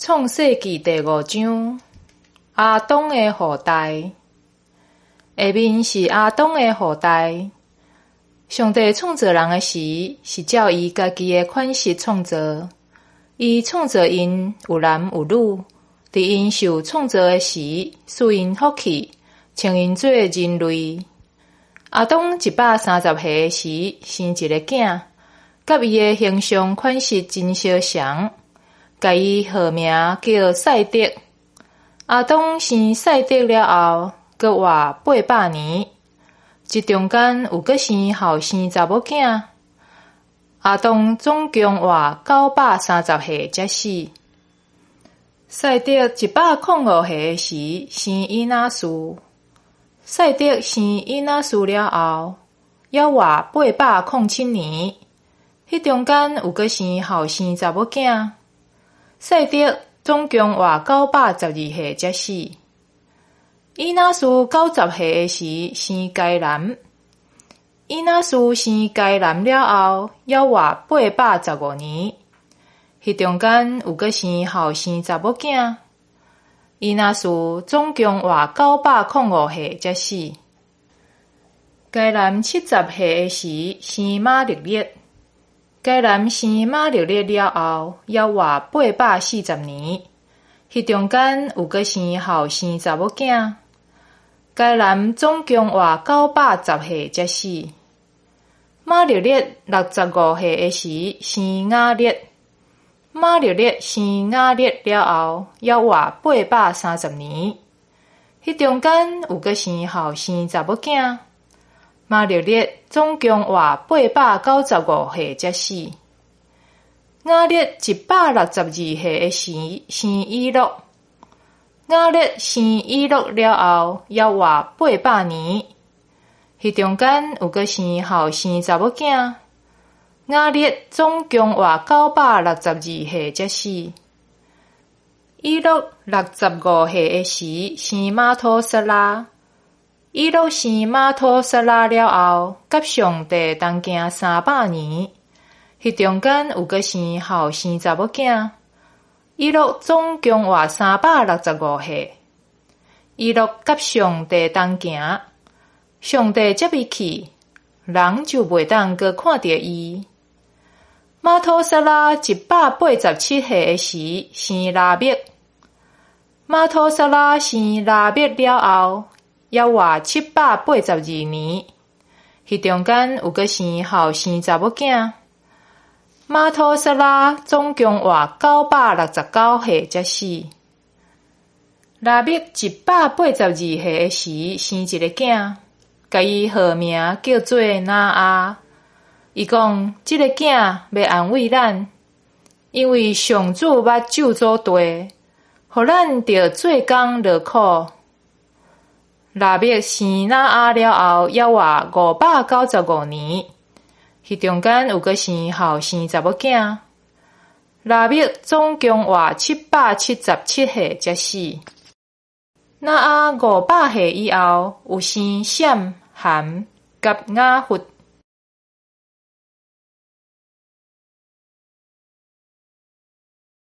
创世纪第5章，阿当的后代。下面是阿当的后代。上帝创造人的时，是照伊家己的款式创造。伊创造因有男有女，伫因受创造的时，赐因福气，称因做人类。阿当130岁的时，生一个囝，甲伊的形象款式真相像，甲伊号名叫赛德。阿当生赛德了后，阁活800年，这中间有阁生后生查某囝。阿当总共活930岁才死。赛德105岁时生以拿斯。赛德生以拿斯了后，还活807年，迄中间有阁生后生查某囝。赛德总共活912岁才死。以拿斯90岁时生该南。以拿斯生该南了后，还活815年，迄中间有阁生后生查某囝。以拿斯总共活905岁才死。该南70岁时生马力列。该南生马力列了后，还活840年，迄中间有阁生后生查某囝。该南总共活910岁才死。马力列65岁时生雅列。马力列生雅列了后，还活830年，迄中间有阁生后生查某囝。马力列总共活895岁才死。雅列162岁时生以诺。雅列生以诺了後，還活800年，迄中間有閣生後生查某囝。雅列總共活962歲才死。以諾65歲時生馬土撒拉。以諾生馬土撒拉了後，甲上帝同行300年，迄中間有閣生後生查某囝。以諾總共活365歲。以諾甲上帝同行，上帝接伊去，人就袂當閣看到伊。馬土撒拉187歲時生拉麥。馬土撒拉生拉麥了後，還活782年，迄中間有閣生後生查某囝。馬土撒拉總共活969歲才死。拉麥182歲時生一個囝，甲伊號名叫做拿阿。伊講，這個囝要安慰咱，因為上主捌咒詛地，互咱着做工勞苦。拉麥生拿阿了後，還活595年。迄中間有閣生後生查某囝。拉麥總共活777歲才死。拿阿500歲以後，有生閃、含、甲雅弗。